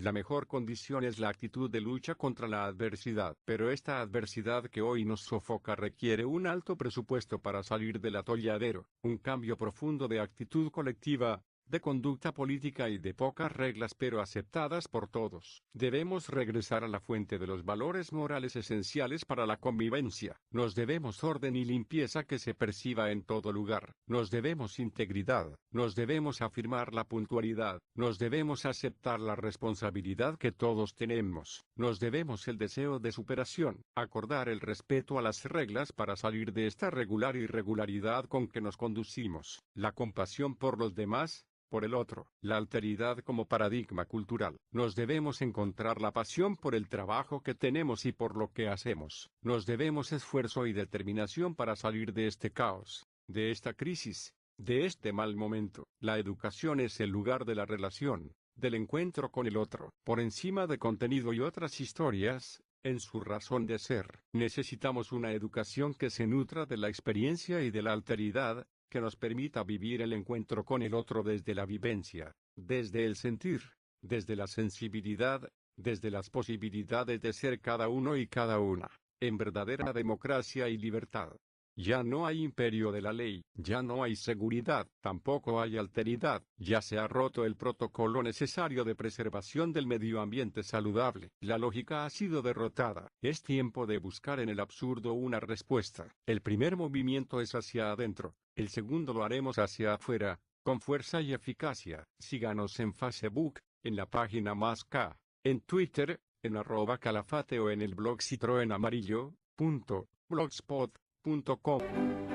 La mejor condición es la actitud de lucha contra la adversidad. Pero esta adversidad que hoy nos sofoca requiere un alto presupuesto para salir del atolladero, un cambio profundo de actitud colectiva, de conducta política y de pocas reglas pero aceptadas por todos. Debemos regresar a la fuente de los valores morales esenciales para la convivencia. Nos debemos orden y limpieza que se perciba en todo lugar. Nos debemos integridad. Nos debemos afirmar la puntualidad. Nos debemos aceptar la responsabilidad que todos tenemos. Nos debemos el deseo de superación. Acordar el respeto a las reglas para salir de esta regular irregularidad con que nos conducimos. La compasión por los demás, por el otro, la alteridad como paradigma cultural. Nos debemos encontrar la pasión por el trabajo que tenemos y por lo que hacemos. Nos debemos esfuerzo y determinación para salir de este caos, de esta crisis, de este mal momento. La educación es el lugar de la relación, del encuentro con el otro. Por encima de contenido y otras historias, en su razón de ser, necesitamos una educación que se nutra de la experiencia y de la alteridad, que nos permita vivir el encuentro con el otro desde la vivencia, desde el sentir, desde la sensibilidad, desde las posibilidades de ser cada uno y cada una, en verdadera democracia y libertad. Ya no hay imperio de la ley, ya no hay seguridad, tampoco hay alteridad, ya se ha roto el protocolo necesario de preservación del medio ambiente saludable. La lógica ha sido derrotada. Es tiempo de buscar en el absurdo una respuesta. El primer movimiento es hacia adentro, el segundo lo haremos hacia afuera, con fuerza y eficacia. Síganos en Facebook, en la página Más K, en Twitter, en @calafate o en el blog citroenamarillo.blogspot.com.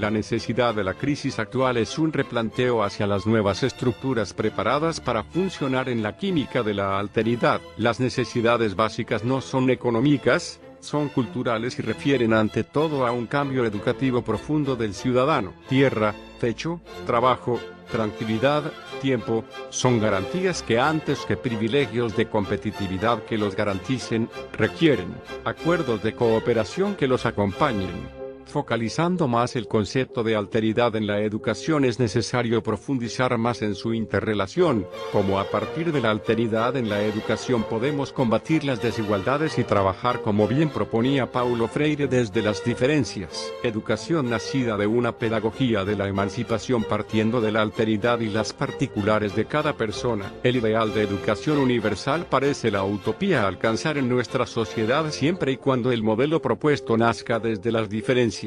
La necesidad de la crisis actual es un replanteo hacia las nuevas estructuras preparadas para funcionar en la química de la alteridad. Las necesidades básicas no son económicas, son culturales y refieren ante todo a un cambio educativo profundo del ciudadano. Tierra, techo, trabajo, tranquilidad, tiempo, son garantías que antes que privilegios de competitividad que los garanticen, requieren acuerdos de cooperación que los acompañen. Focalizando más el concepto de alteridad en la educación, es necesario profundizar más en su interrelación, como a partir de la alteridad en la educación podemos combatir las desigualdades y trabajar como bien proponía Paulo Freire desde las diferencias. Educación nacida de una pedagogía de la emancipación partiendo de la alteridad y las particulares de cada persona. El ideal de educación universal parece la utopía a alcanzar en nuestra sociedad siempre y cuando el modelo propuesto nazca desde las diferencias,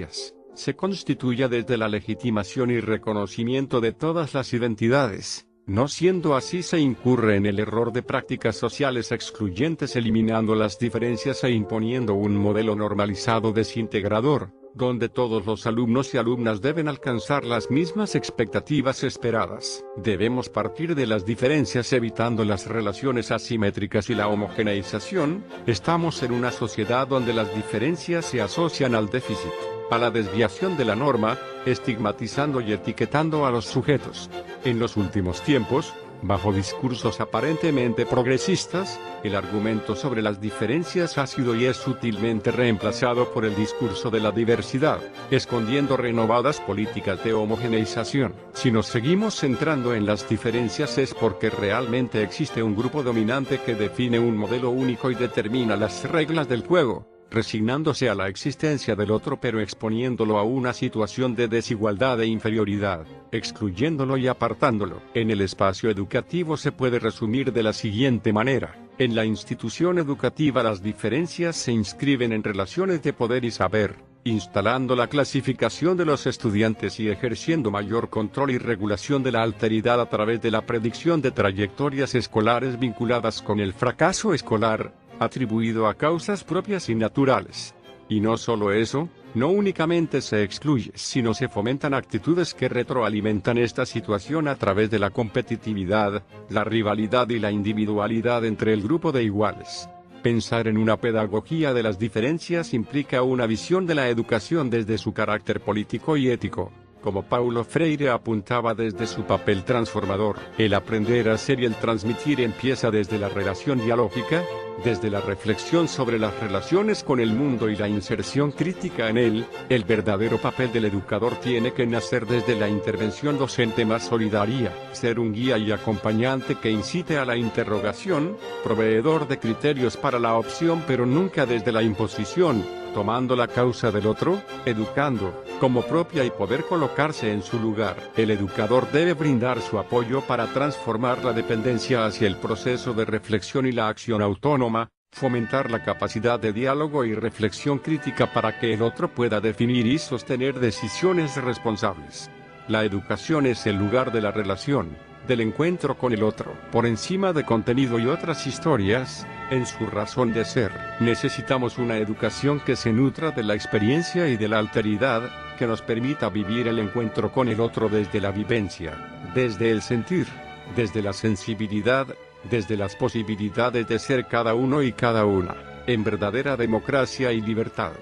se constituya desde la legitimación y reconocimiento de todas las identidades. No siendo así, se incurre en el error de prácticas sociales excluyentes eliminando las diferencias e imponiendo un modelo normalizado desintegrador, donde todos los alumnos y alumnas deben alcanzar las mismas expectativas esperadas. Debemos partir de las diferencias evitando las relaciones asimétricas y la homogeneización. Estamos en una sociedad donde las diferencias se asocian al déficit, a la desviación de la norma, estigmatizando y etiquetando a los sujetos. En los últimos tiempos, bajo discursos aparentemente progresistas, el argumento sobre las diferencias ha sido y es sutilmente reemplazado por el discurso de la diversidad, escondiendo renovadas políticas de homogeneización. Si nos seguimos centrando en las diferencias es porque realmente existe un grupo dominante que define un modelo único y determina las reglas del juego, resignándose a la existencia del otro pero exponiéndolo a una situación de desigualdad e inferioridad, excluyéndolo y apartándolo. En el espacio educativo se puede resumir de la siguiente manera: en la institución educativa las diferencias se inscriben en relaciones de poder y saber, instalando la clasificación de los estudiantes y ejerciendo mayor control y regulación de la alteridad a través de la predicción de trayectorias escolares vinculadas con el fracaso escolar, atribuido a causas propias y naturales. Y no solo eso, no únicamente se excluye, sino se fomentan actitudes que retroalimentan esta situación a través de la competitividad, la rivalidad y la individualidad entre el grupo de iguales. Pensar en una pedagogía de las diferencias implica una visión de la educación desde su carácter político y ético. Como Paulo Freire apuntaba desde su papel transformador, el aprender a ser y el transmitir empieza desde la relación dialógica, desde la reflexión sobre las relaciones con el mundo y la inserción crítica en él. El verdadero papel del educador tiene que nacer desde la intervención docente más solidaria, ser un guía y acompañante que incite a la interrogación, proveedor de criterios para la opción pero nunca desde la imposición, tomando la causa del otro, educando, como propia y poder colocarse en su lugar. El educador debe brindar su apoyo para transformar la dependencia hacia el proceso de reflexión y la acción autónoma, fomentar la capacidad de diálogo y reflexión crítica para que el otro pueda definir y sostener decisiones responsables. La educación es el lugar de la relación, del encuentro con el otro, por encima de contenido y otras historias. En su razón de ser, necesitamos una educación que se nutra de la experiencia y de la alteridad, que nos permita vivir el encuentro con el otro desde la vivencia, desde el sentir, desde la sensibilidad, desde las posibilidades de ser cada uno y cada una, en verdadera democracia y libertad.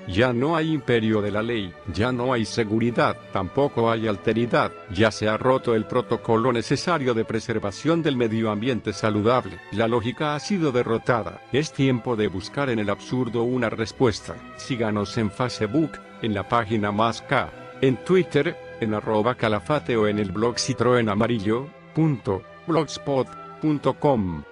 Ya no hay imperio de la ley, ya no hay seguridad, tampoco hay alteridad, ya se ha roto el protocolo necesario de preservación del medio ambiente saludable. La lógica ha sido derrotada. Es tiempo de buscar en el absurdo una respuesta. Síganos en Facebook, en la página Más K, en Twitter, en @calafate o en el blog citroenamarillo.blogspot.com.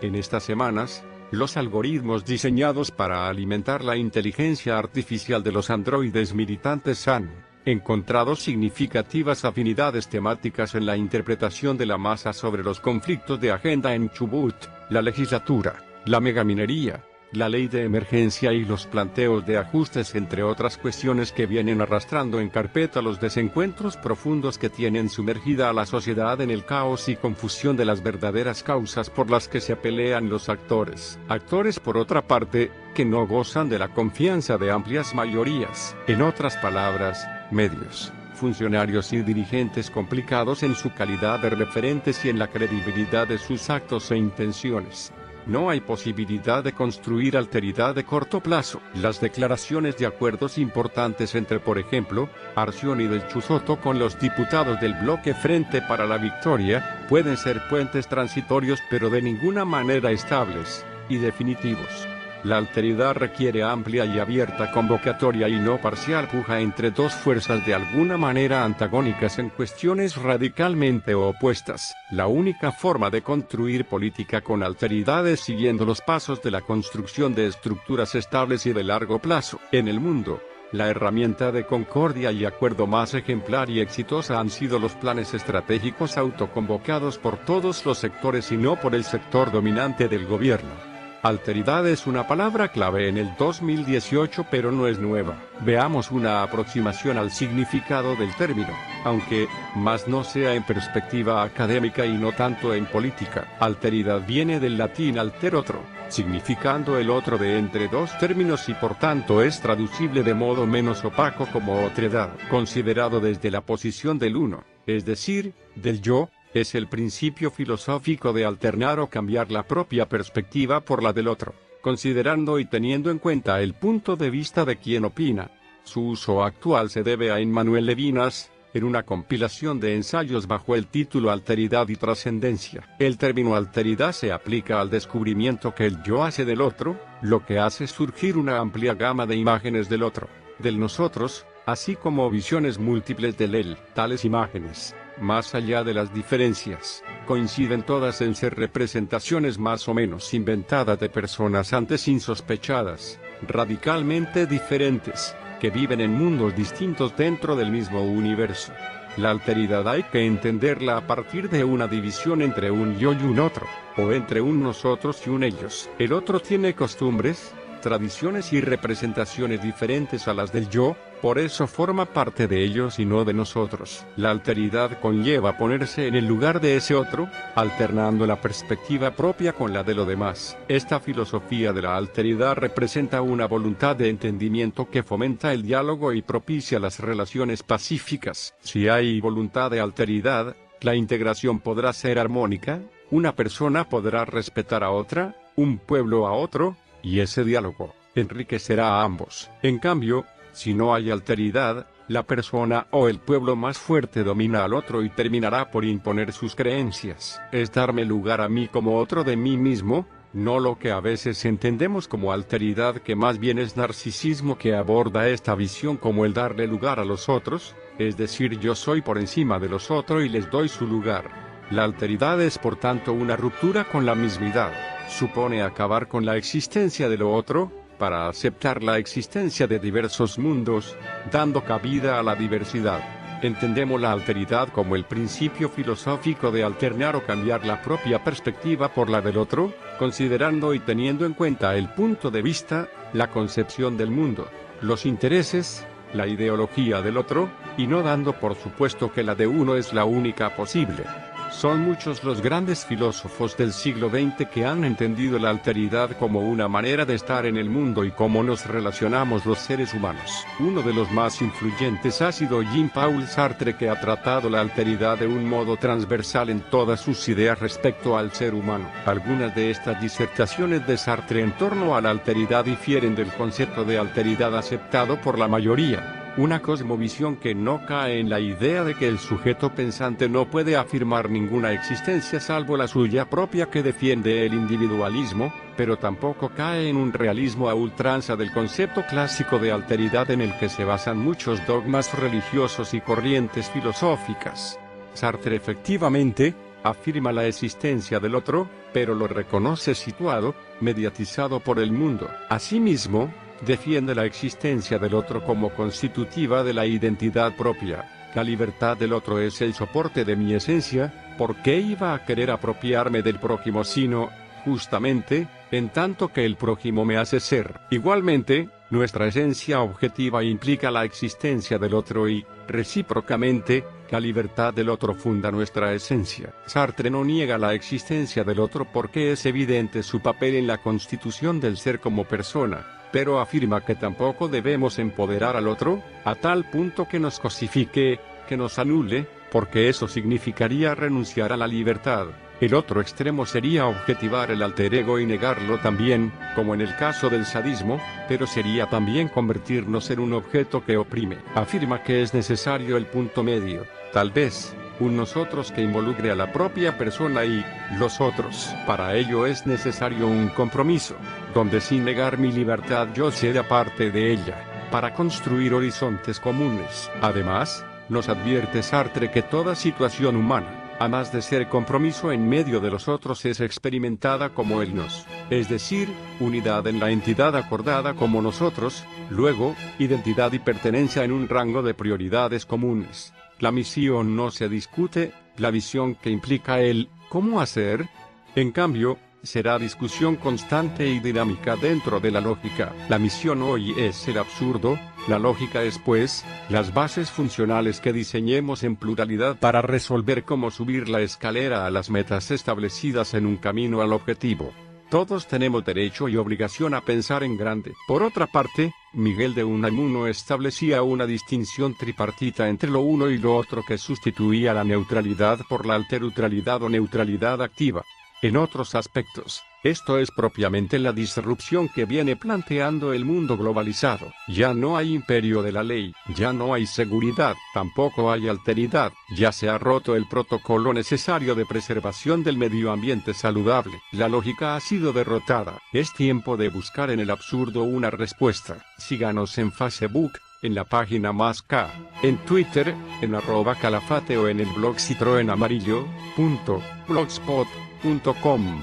En estas semanas, los algoritmos diseñados para alimentar la inteligencia artificial de los androides militantes han encontrado significativas afinidades temáticas en la interpretación de la masa sobre los conflictos de agenda en Chubut, la legislatura, la megaminería, la ley de emergencia y los planteos de ajustes, entre otras cuestiones que vienen arrastrando en carpeta los desencuentros profundos que tienen sumergida a la sociedad en el caos y confusión de las verdaderas causas por las que se pelean los actores. Actores, por otra parte, que no gozan de la confianza de amplias mayorías. En otras palabras, medios, funcionarios y dirigentes complicados en su calidad de referentes y en la credibilidad de sus actos e intenciones. No hay posibilidad de construir alteridad de corto plazo. Las declaraciones de acuerdos importantes entre, por ejemplo, Arción y del Chusoto con los diputados del bloque Frente para la Victoria, pueden ser puentes transitorios pero de ninguna manera estables y definitivos. La alteridad requiere amplia y abierta convocatoria y no parcial puja entre dos fuerzas de alguna manera antagónicas en cuestiones radicalmente opuestas. La única forma de construir política con alteridad es siguiendo los pasos de la construcción de estructuras estables y de largo plazo. En el mundo, la herramienta de concordia y acuerdo más ejemplar y exitosa han sido los planes estratégicos autoconvocados por todos los sectores y no por el sector dominante del gobierno. Alteridad es una palabra clave en el 2018 pero no es nueva. Veamos una aproximación al significado del término, aunque, más no sea en perspectiva académica y no tanto en política. Alteridad viene del latín alter otro, significando el otro de entre dos términos y por tanto es traducible de modo menos opaco como otredad, considerado desde la posición del uno, es decir, del yo. Es el principio filosófico de alternar o cambiar la propia perspectiva por la del otro, considerando y teniendo en cuenta el punto de vista de quien opina. Su uso actual se debe a Emmanuel Levinas, en una compilación de ensayos bajo el título Alteridad y Trascendencia. El término alteridad se aplica al descubrimiento que el yo hace del otro, lo que hace surgir una amplia gama de imágenes del otro, del nosotros, así como visiones múltiples del él. Tales imágenes, más allá de las diferencias, coinciden todas en ser representaciones más o menos inventadas de personas antes insospechadas, radicalmente diferentes, que viven en mundos distintos dentro del mismo universo. La alteridad hay que entenderla a partir de una división entre un yo y un otro, o entre un nosotros y un ellos. El otro tiene costumbres, tradiciones y representaciones diferentes a las del yo, por eso forma parte de ellos y no de nosotros. La alteridad conlleva ponerse en el lugar de ese otro, alternando la perspectiva propia con la de lo demás. Esta filosofía de la alteridad representa una voluntad de entendimiento que fomenta el diálogo y propicia las relaciones pacíficas. Si hay voluntad de alteridad, la integración podrá ser armónica, una persona podrá respetar a otra, un pueblo a otro, y ese diálogo enriquecerá a ambos. En cambio, si no hay alteridad, la persona o el pueblo más fuerte domina al otro y terminará por imponer sus creencias. Es darme lugar a mí como otro de mí mismo, no lo que a veces entendemos como alteridad, que más bien es narcisismo que aborda esta visión como el darle lugar a los otros, es decir, yo soy por encima de los otros y les doy su lugar. La alteridad es por tanto una ruptura con la mismidad. Supone acabar con la existencia de lo otro, para aceptar la existencia de diversos mundos, dando cabida a la diversidad. Entendemos la alteridad como el principio filosófico de alternar o cambiar la propia perspectiva por la del otro, considerando y teniendo en cuenta el punto de vista, la concepción del mundo, los intereses, la ideología del otro, y no dando por supuesto que la de uno es la única posible. Son muchos los grandes filósofos del siglo XX que han entendido la alteridad como una manera de estar en el mundo y cómo nos relacionamos los seres humanos. Uno de los más influyentes ha sido Jean-Paul Sartre, que ha tratado la alteridad de un modo transversal en todas sus ideas respecto al ser humano. Algunas de estas disertaciones de Sartre en torno a la alteridad difieren del concepto de alteridad aceptado por la mayoría. Una cosmovisión que no cae en la idea de que el sujeto pensante no puede afirmar ninguna existencia salvo la suya propia, que defiende el individualismo, pero tampoco cae en un realismo a ultranza del concepto clásico de alteridad en el que se basan muchos dogmas religiosos y corrientes filosóficas. Sartre efectivamente afirma la existencia del otro, pero lo reconoce situado, mediatizado por el mundo. Asimismo, defiende la existencia del otro como constitutiva de la identidad propia. La libertad del otro es el soporte de mi esencia. ¿Por qué iba a querer apropiarme del prójimo sino, justamente, en tanto que el prójimo me hace ser. Igualmente, nuestra esencia objetiva implica la existencia del otro y, recíprocamente, la libertad del otro funda nuestra esencia. Sartre no niega la existencia del otro porque es evidente su papel en la constitución del ser como persona, pero afirma que tampoco debemos empoderar al otro, a tal punto que nos cosifique, que nos anule, porque eso significaría renunciar a la libertad. El otro extremo sería objetivar el alter ego y negarlo también, como en el caso del sadismo, pero sería también convertirnos en un objeto que oprime. Afirma que es necesario el punto medio, tal vez, un nosotros que involucre a la propia persona y los otros. Para ello es necesario un compromiso, donde sin negar mi libertad yo sea parte de ella, para construir horizontes comunes. Además, nos advierte Sartre que toda situación humana, a más de ser compromiso en medio de los otros, es experimentada como el nos, es decir, unidad en la entidad acordada como nosotros, luego, identidad y pertenencia en un rango de prioridades comunes. La misión no se discute, la visión que implica el ¿cómo hacer? En cambio, será discusión constante y dinámica dentro de la lógica. La misión hoy es el absurdo, la lógica es pues, las bases funcionales que diseñemos en pluralidad para resolver cómo subir la escalera a las metas establecidas en un camino al objetivo. Todos tenemos derecho y obligación a pensar en grande. Por otra parte, Miguel de Unamuno establecía una distinción tripartita entre lo uno y lo otro que sustituía la neutralidad por la alterutralidad o neutralidad activa. En otros aspectos, esto es propiamente la disrupción que viene planteando el mundo globalizado. Ya no hay imperio de la ley, ya no hay seguridad, tampoco hay alteridad, ya se ha roto el protocolo necesario de preservación del medio ambiente saludable. La lógica ha sido derrotada. Es tiempo de buscar en el absurdo una respuesta. Síganos en Facebook, en la página Más K, en Twitter, en @calafate o en el blog citroenamarillo.blogspot.com.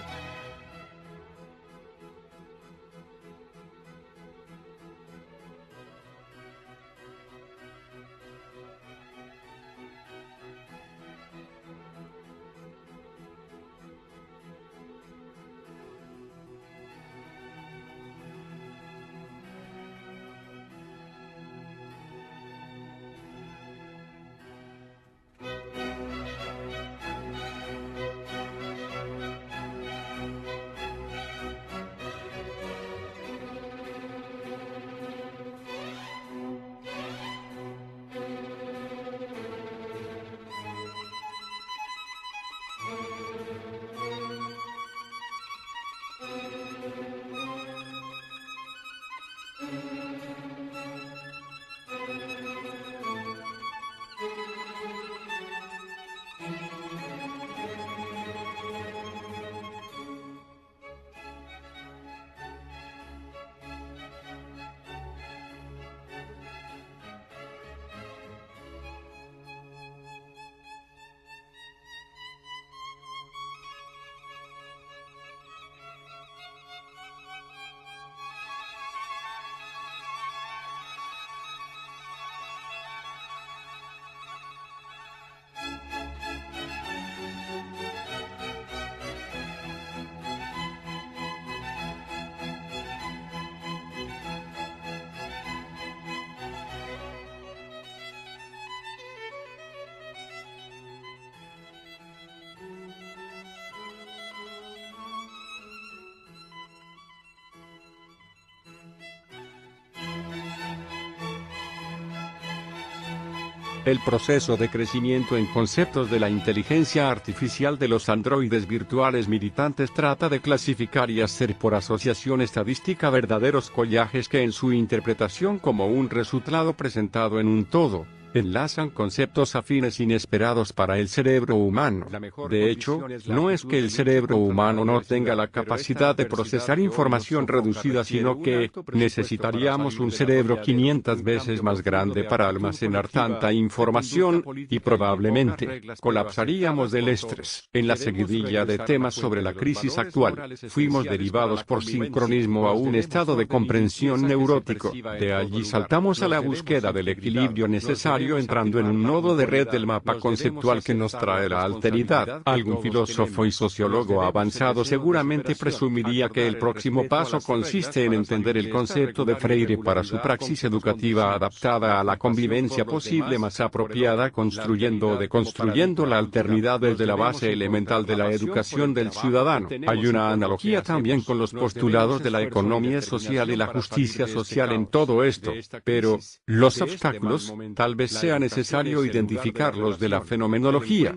El proceso de crecimiento en conceptos de la inteligencia artificial de los androides virtuales militantes trata de clasificar y hacer por asociación estadística verdaderos collajes que en su interpretación como un resultado presentado en un todo, enlazan conceptos afines inesperados para el cerebro humano. De hecho, no es que el cerebro humano no tenga la capacidad de procesar información reducida, sino que necesitaríamos un cerebro 500 veces más grande para almacenar tanta información, y probablemente colapsaríamos del estrés. En la seguidilla de temas sobre la crisis actual, fuimos derivados por sincronismo a un estado de comprensión neurótico. De allí saltamos a la búsqueda del equilibrio necesario necesario entrando en un nodo de red del mapa conceptual que nos trae la alteridad. Algún filósofo y sociólogo avanzado seguramente presumiría que el próximo paso consiste en entender el concepto de Freire para su praxis educativa adaptada a la convivencia posible más apropiada, construyendo o deconstruyendo la alternidad desde la base elemental de la educación del ciudadano. Hay una analogía también con los postulados de la economía social y la justicia social en todo esto, pero los obstáculos, tal vez sea necesario identificarlos de la fenomenología.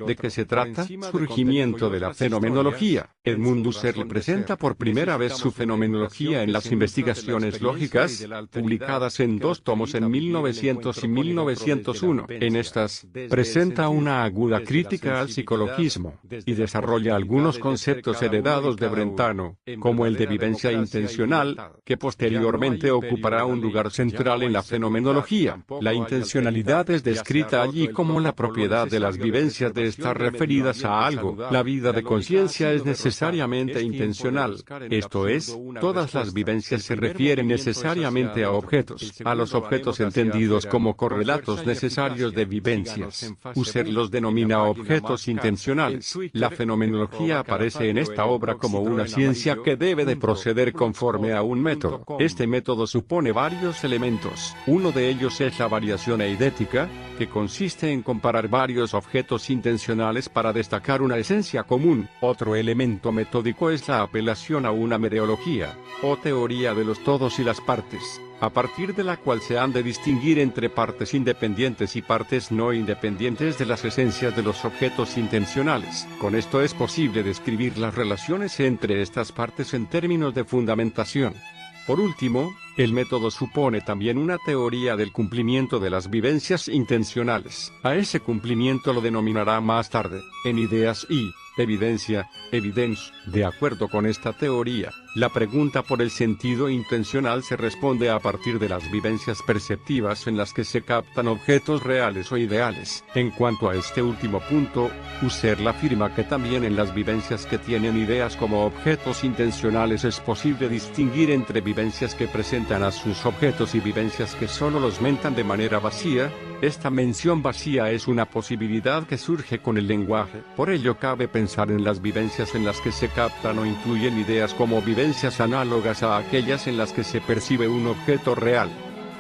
¿De qué se trata? Surgimiento de la fenomenología. Edmund Husserl presenta por primera vez su fenomenología en las investigaciones lógicas, publicadas en 2 tomos en 1900 y 1901. En estas, presenta una aguda crítica al psicologismo, y desarrolla algunos conceptos heredados de Brentano, como el de vivencia intencional, que posteriormente ocupará un lugar central en la fenomenología. La intencionalidad es descrita allí como la propiedad de las vivencias de estar referidas a algo. La vida de conciencia es necesariamente intencional, esto es, todas las vivencias se refieren necesariamente a objetos, a los objetos entendidos como correlatos necesarios de vivencias. Husserl los denomina objetos intencionales. La fenomenología aparece en esta obra como una ciencia que debe de proceder conforme a un método. Este método supone varios elementos. Uno de ellos es la variación eidética, que consiste en comparar varios objetos intencionales para destacar una esencia común. Otro elemento metódico es la apelación a una mereología, o teoría de los todos y las partes, a partir de la cual se han de distinguir entre partes independientes y partes no independientes de las esencias de los objetos intencionales. Con esto es posible describir las relaciones entre estas partes en términos de fundamentación. Por último, el método supone también una teoría del cumplimiento de las vivencias intencionales. A ese cumplimiento lo denominará más tarde, en Ideas y Evidencia, Evidence. De acuerdo con esta teoría, la pregunta por el sentido intencional se responde a partir de las vivencias perceptivas en las que se captan objetos reales o ideales. En cuanto a este último punto, Husserl afirma que también en las vivencias que tienen ideas como objetos intencionales es posible distinguir entre vivencias que presentan a sus objetos y vivencias que solo los mentan de manera vacía. Esta mención vacía es una posibilidad que surge con el lenguaje. Por ello cabe pensar en las vivencias en las que se captan o incluyen ideas como vivencias análogas a aquellas en las que se percibe un objeto real.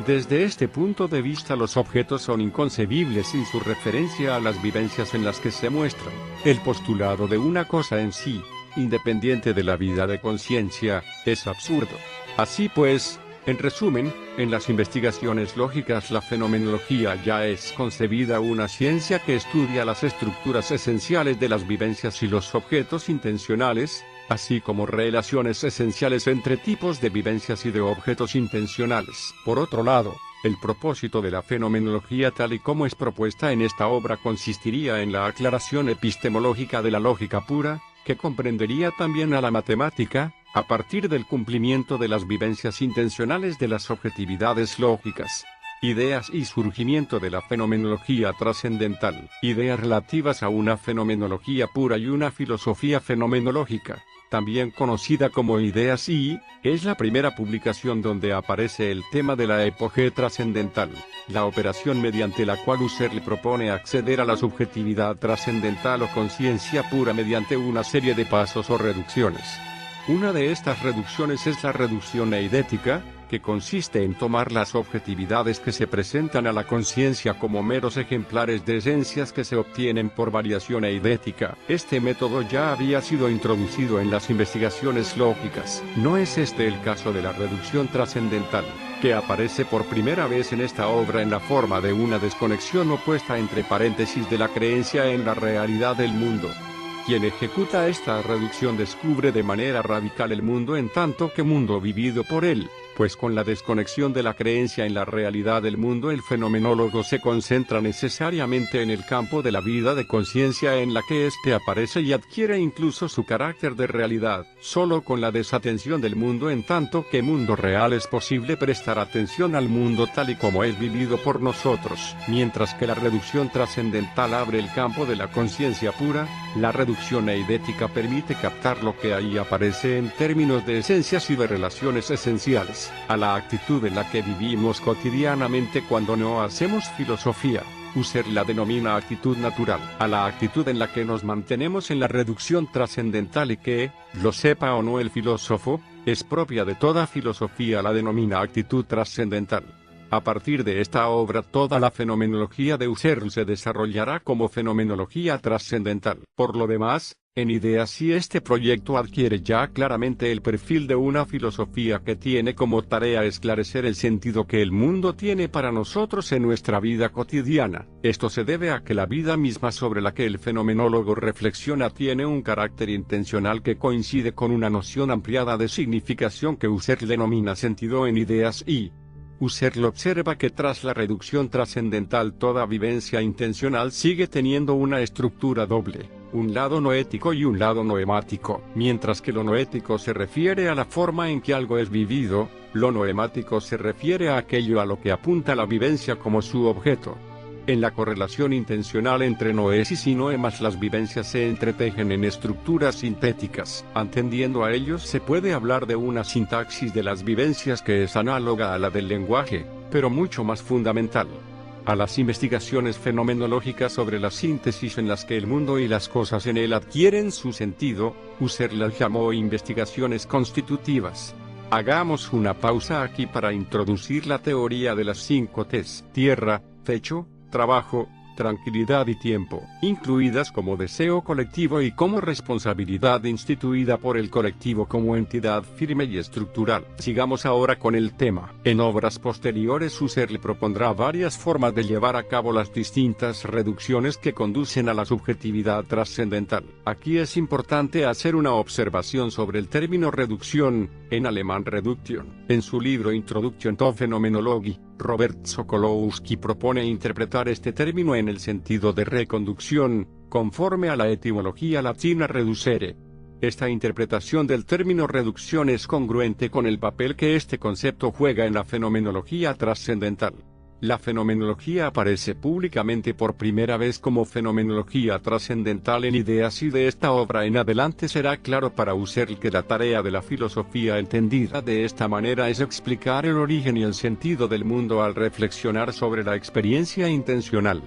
Desde este punto de vista los objetos son inconcebibles sin su referencia a las vivencias en las que se muestran. El postulado de una cosa en sí, independiente de la vida de conciencia, es absurdo. Así pues, en resumen, en las investigaciones lógicas la fenomenología ya es concebida una ciencia que estudia las estructuras esenciales de las vivencias y los objetos intencionales, así como relaciones esenciales entre tipos de vivencias y de objetos intencionales. Por otro lado, el propósito de la fenomenología tal y como es propuesta en esta obra consistiría en la aclaración epistemológica de la lógica pura, que comprendería también a la matemática, a partir del cumplimiento de las vivencias intencionales de las objetividades lógicas. Ideas y surgimiento de la fenomenología trascendental. Ideas relativas a una fenomenología pura y una filosofía fenomenológica, también conocida como Ideas y, es la primera publicación donde aparece el tema de la epogea trascendental, la operación mediante la cual Husserl propone acceder a la subjetividad trascendental o conciencia pura mediante una serie de pasos o reducciones. Una de estas reducciones es la reducción eidética, que consiste en tomar las objetividades que se presentan a la conciencia como meros ejemplares de esencias que se obtienen por variación eidética. Este método ya había sido introducido en las investigaciones lógicas. No es este el caso de la reducción trascendental, que aparece por primera vez en esta obra en la forma de una desconexión opuesta entre paréntesis de la creencia en la realidad del mundo. Quien ejecuta esta reducción descubre de manera radical el mundo en tanto que mundo vivido por él, pues con la desconexión de la creencia en la realidad del mundo el fenomenólogo se concentra necesariamente en el campo de la vida de conciencia en la que éste aparece y adquiere incluso su carácter de realidad. Solo con la desatención del mundo en tanto que mundo real es posible prestar atención al mundo tal y como es vivido por nosotros. Mientras que la reducción trascendental abre el campo de la conciencia pura, la reducción eidética permite captar lo que ahí aparece en términos de esencias y de relaciones esenciales. a la actitud en la que vivimos cotidianamente cuando no hacemos filosofía. Husserl la denomina actitud natural, a la actitud en la que nos mantenemos en la reducción trascendental y que, lo sepa o no el filósofo, es propia de toda filosofía, la denomina actitud trascendental. A partir de esta obra toda la fenomenología de Husserl se desarrollará como fenomenología trascendental. Por lo demás, en Ideas sí este proyecto adquiere ya claramente el perfil de una filosofía que tiene como tarea esclarecer el sentido que el mundo tiene para nosotros en nuestra vida cotidiana. Esto se debe a que la vida misma sobre la que el fenomenólogo reflexiona tiene un carácter intencional que coincide con una noción ampliada de significación que Husserl denomina sentido en Ideas y Husserl observa que tras la reducción trascendental toda vivencia intencional sigue teniendo una estructura doble, un lado noético y un lado noemático. Mientras que lo noético se refiere a la forma en que algo es vivido, lo noemático se refiere a aquello a lo que apunta la vivencia como su objeto. En la correlación intencional entre noesis y noemas las vivencias se entretejen en estructuras sintéticas. Atendiendo a ellos se puede hablar de una sintaxis de las vivencias que es análoga a la del lenguaje, pero mucho más fundamental. A las investigaciones fenomenológicas sobre la síntesis en las que el mundo y las cosas en él adquieren su sentido, Husserl las llamó investigaciones constitutivas. Hagamos una pausa aquí para introducir la teoría de las 5 T's: tierra, techo, trabajo, tranquilidad y tiempo, incluidas como deseo colectivo y como responsabilidad instituida por el colectivo como entidad firme y estructural. Sigamos ahora con el tema. En obras posteriores Husserl propondrá varias formas de llevar a cabo las distintas reducciones que conducen a la subjetividad trascendental. Aquí es importante hacer una observación sobre el término reducción, en alemán Reduktion. En su libro Introduction to Phänomenologie, Robert Sokolowski propone interpretar este término en el sentido de reconducción, conforme a la etimología latina reducere. Esta interpretación del término reducción es congruente con el papel que este concepto juega en la fenomenología trascendental. La fenomenología aparece públicamente por primera vez como fenomenología trascendental en Ideas y de esta obra en adelante será claro para Husserl que la tarea de la filosofía entendida de esta manera es explicar el origen y el sentido del mundo al reflexionar sobre la experiencia intencional.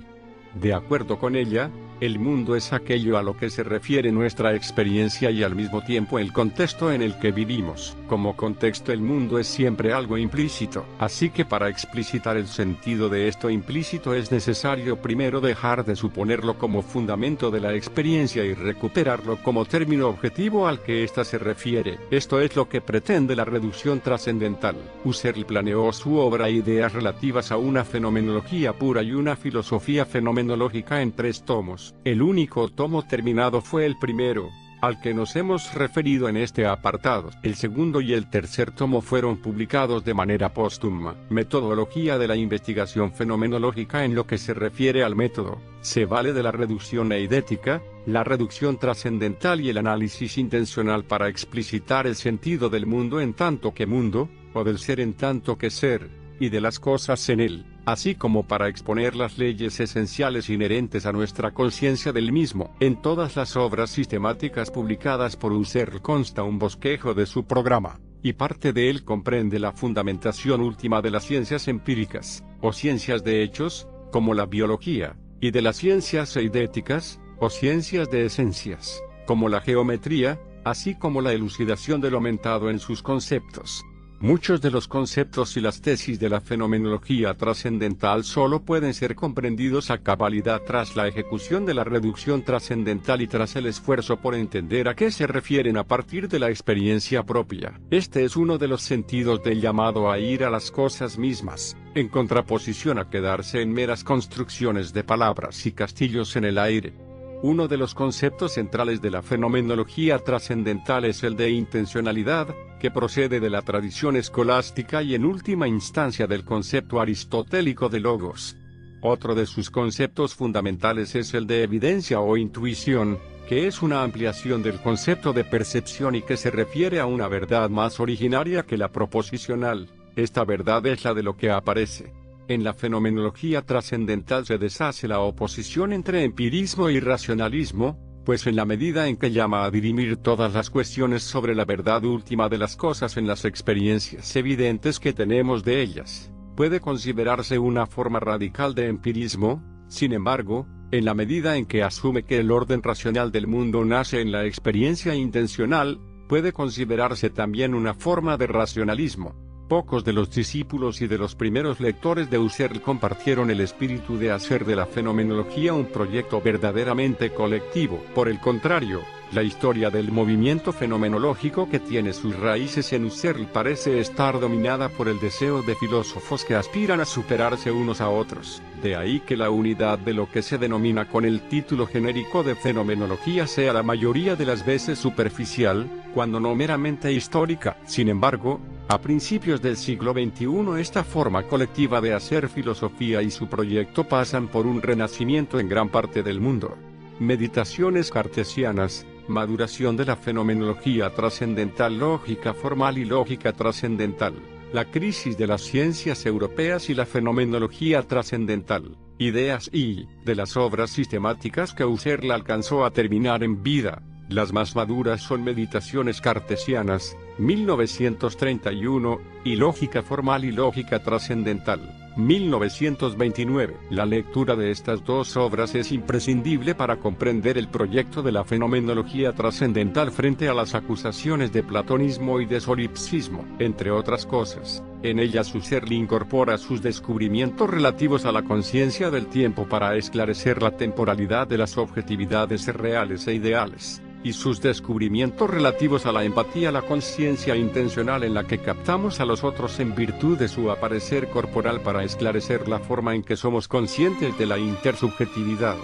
De acuerdo con ella, el mundo es aquello a lo que se refiere nuestra experiencia y al mismo tiempo el contexto en el que vivimos. Como contexto el mundo es siempre algo implícito, así que para explicitar el sentido de esto implícito es necesario primero dejar de suponerlo como fundamento de la experiencia y recuperarlo como término objetivo al que ésta se refiere. Esto es lo que pretende la reducción trascendental. Husserl planeó su obra Ideas relativas a una fenomenología pura y una filosofía fenomenológica en 3 tomos. El único tomo terminado fue el primero, al que nos hemos referido en este apartado. El segundo y el tercer tomo fueron publicados de manera póstuma. Metodología de la investigación fenomenológica. En lo que se refiere al método, se vale de la reducción eidética, la reducción trascendental y el análisis intencional para explicitar el sentido del mundo en tanto que mundo, o del ser en tanto que ser, y de las cosas en él, así como para exponer las leyes esenciales inherentes a nuestra conciencia del mismo. En todas las obras sistemáticas publicadas por Husserl consta un bosquejo de su programa, y parte de él comprende la fundamentación última de las ciencias empíricas, o ciencias de hechos, como la biología, y de las ciencias eidéticas, o ciencias de esencias, como la geometría, así como la elucidación de lo mentado en sus conceptos. Muchos de los conceptos y las tesis de la fenomenología trascendental solo pueden ser comprendidos a cabalidad tras la ejecución de la reducción trascendental y tras el esfuerzo por entender a qué se refieren a partir de la experiencia propia. Este es uno de los sentidos del llamado a ir a las cosas mismas, en contraposición a quedarse en meras construcciones de palabras y castillos en el aire. Uno de los conceptos centrales de la fenomenología trascendental es el de intencionalidad, que procede de la tradición escolástica y en última instancia del concepto aristotélico de logos. Otro de sus conceptos fundamentales es el de evidencia o intuición, que es una ampliación del concepto de percepción y que se refiere a una verdad más originaria que la proposicional. Esta verdad es la de lo que aparece. En la fenomenología trascendental se deshace la oposición entre empirismo y racionalismo, pues en la medida en que llama a dirimir todas las cuestiones sobre la verdad última de las cosas en las experiencias evidentes que tenemos de ellas, puede considerarse una forma radical de empirismo. Sin embargo, en la medida en que asume que el orden racional del mundo nace en la experiencia intencional, puede considerarse también una forma de racionalismo. Pocos de los discípulos y de los primeros lectores de Husserl compartieron el espíritu de hacer de la fenomenología un proyecto verdaderamente colectivo. Por el contrario, la historia del movimiento fenomenológico que tiene sus raíces en Husserl parece estar dominada por el deseo de filósofos que aspiran a superarse unos a otros. De ahí que la unidad de lo que se denomina con el título genérico de fenomenología sea la mayoría de las veces superficial, cuando no meramente histórica. Sin embargo, a principios del siglo XXI esta forma colectiva de hacer filosofía y su proyecto pasan por un renacimiento en gran parte del mundo. Meditaciones cartesianas, maduración de la fenomenología trascendental, lógica formal y lógica trascendental, la crisis de las ciencias europeas y la fenomenología trascendental, ideas y, de las obras sistemáticas que Husserl alcanzó a terminar en vida. Las más maduras son Meditaciones cartesianas, 1931, y Lógica formal y lógica trascendental, 1929. La lectura de estas dos obras es imprescindible para comprender el proyecto de la fenomenología trascendental frente a las acusaciones de platonismo y de solipsismo. Entre otras cosas, en ellas Husserl incorpora sus descubrimientos relativos a la conciencia del tiempo para esclarecer la temporalidad de las objetividades reales e ideales, y sus descubrimientos relativos a la empatía, la conciencia intencional en la que captamos a los otros en virtud de su aparecer corporal para esclarecer la forma en que somos conscientes de la intersubjetividad.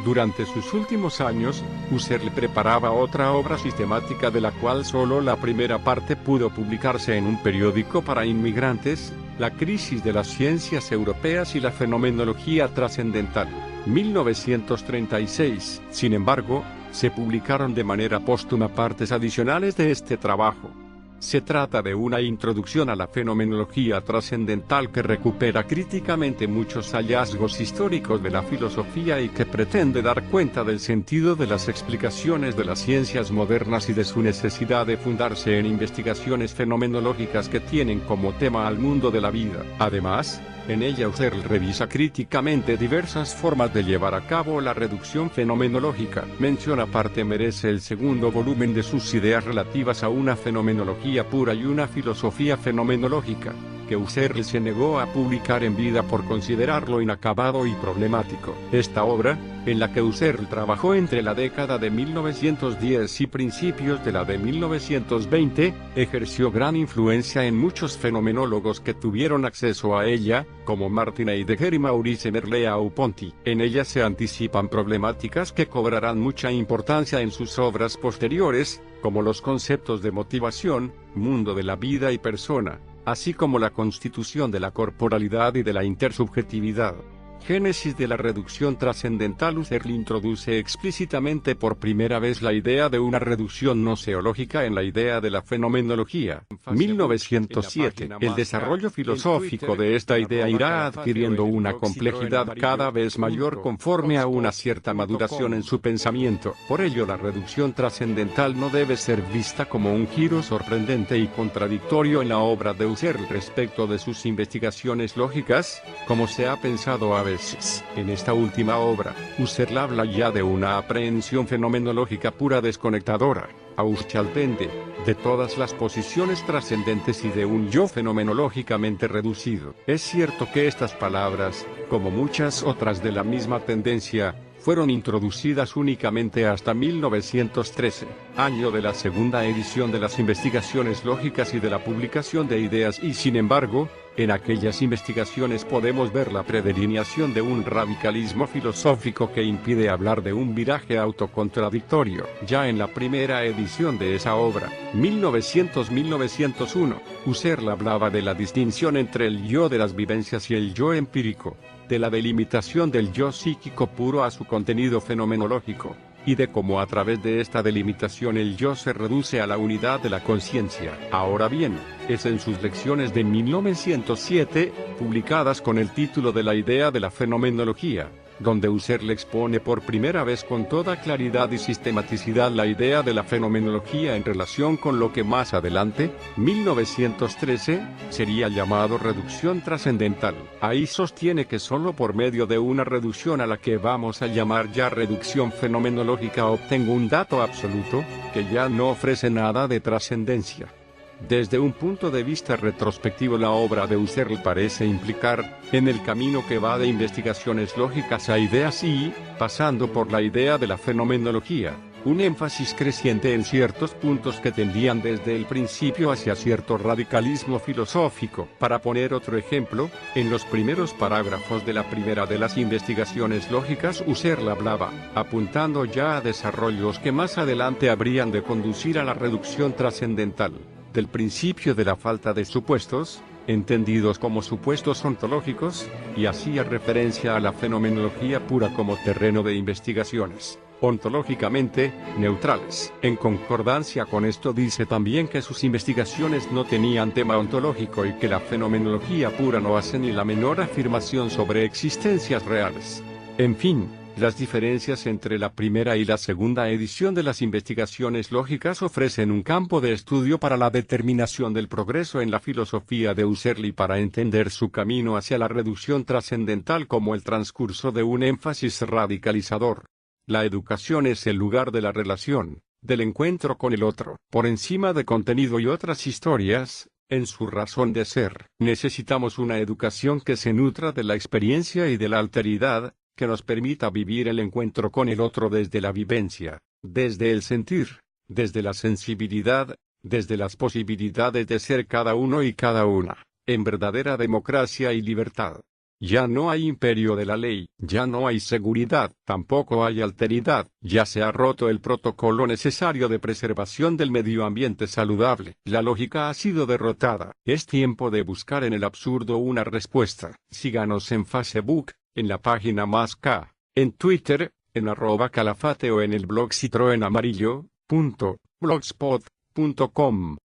Durante sus últimos años, Husserl preparaba otra obra sistemática de la cual solo la primera parte pudo publicarse en un periódico para inmigrantes, La crisis de las ciencias europeas y la fenomenología trascendental, 1936. Sin embargo, se publicaron de manera póstuma partes adicionales de este trabajo. Se trata de una introducción a la fenomenología trascendental que recupera críticamente muchos hallazgos históricos de la filosofía y que pretende dar cuenta del sentido de las explicaciones de las ciencias modernas y de su necesidad de fundarse en investigaciones fenomenológicas que tienen como tema al mundo de la vida. Además, en ella Husserl revisa críticamente diversas formas de llevar a cabo la reducción fenomenológica. Mención aparte merece el segundo volumen de sus ideas relativas a una fenomenología pura y una filosofía fenomenológica, que Husserl se negó a publicar en vida por considerarlo inacabado y problemático. Esta obra, en la que Husserl trabajó entre la década de 1910 y principios de la de 1920, ejerció gran influencia en muchos fenomenólogos que tuvieron acceso a ella, como Martin Heidegger y Maurice Merleau-Ponty. En ella se anticipan problemáticas que cobrarán mucha importancia en sus obras posteriores, como los conceptos de motivación, mundo de la vida y persona, así como la constitución de la corporalidad y de la intersubjetividad. Génesis de la reducción trascendental. Husserl introduce explícitamente por primera vez la idea de una reducción noseológica en la idea de la fenomenología. 1907. El desarrollo filosófico de esta idea irá adquiriendo una complejidad cada vez mayor conforme a una cierta maduración en su pensamiento. Por ello, la reducción trascendental no debe ser vista como un giro sorprendente y contradictorio en la obra de Husserl respecto de sus investigaciones lógicas, como se ha pensado a veces. En esta última obra, Husserl habla ya de una aprehensión fenomenológica pura desconectadora, ausschaltende, de todas las posiciones trascendentes y de un yo fenomenológicamente reducido. Es cierto que estas palabras, como muchas otras de la misma tendencia, fueron introducidas únicamente hasta 1913, año de la segunda edición de las investigaciones lógicas y de la publicación de ideas, y sin embargo, en aquellas investigaciones podemos ver la predelineación de un radicalismo filosófico que impide hablar de un viraje autocontradictorio. Ya en la primera edición de esa obra, 1900-1901, Husserl hablaba de la distinción entre el yo de las vivencias y el yo empírico, de la delimitación del yo psíquico puro a su contenido fenomenológico, y de cómo a través de esta delimitación el yo se reduce a la unidad de la conciencia. Ahora bien, es en sus lecciones de 1907, publicadas con el título de La idea de la fenomenología, donde Husserl expone por primera vez con toda claridad y sistematicidad la idea de la fenomenología en relación con lo que más adelante, 1913, sería llamado reducción trascendental. Ahí sostiene que solo por medio de una reducción a la que vamos a llamar ya reducción fenomenológica obtengo un dato absoluto, que ya no ofrece nada de trascendencia. Desde un punto de vista retrospectivo, la obra de Husserl parece implicar, en el camino que va de investigaciones lógicas a ideas y, pasando por la idea de la fenomenología, un énfasis creciente en ciertos puntos que tendían desde el principio hacia cierto radicalismo filosófico. Para poner otro ejemplo, en los primeros parágrafos de la primera de las investigaciones lógicas Husserl hablaba, apuntando ya a desarrollos que más adelante habrían de conducir a la reducción trascendental, del principio de la falta de supuestos, entendidos como supuestos ontológicos, y hacía referencia a la fenomenología pura como terreno de investigaciones ontológicamente neutrales. En concordancia con esto dice también que sus investigaciones no tenían tema ontológico y que la fenomenología pura no hace ni la menor afirmación sobre existencias reales. En fin, las diferencias entre la primera y la segunda edición de las investigaciones lógicas ofrecen un campo de estudio para la determinación del progreso en la filosofía de Husserl y para entender su camino hacia la reducción trascendental como el transcurso de un énfasis radicalizador. La educación es el lugar de la relación, del encuentro con el otro. Por encima de contenido y otras historias, en su razón de ser, necesitamos una educación que se nutra de la experiencia y de la alteridad, que nos permita vivir el encuentro con el otro desde la vivencia, desde el sentir, desde la sensibilidad, desde las posibilidades de ser cada uno y cada una, en verdadera democracia y libertad. Ya no hay imperio de la ley, ya no hay seguridad, tampoco hay alteridad, ya se ha roto el protocolo necesario de preservación del medio ambiente saludable. La lógica ha sido derrotada. Es tiempo de buscar en el absurdo una respuesta. Síganos en Facebook, en la página Más K, en Twitter, en @calafate o en el blog citroenamarillo.blogspot.com.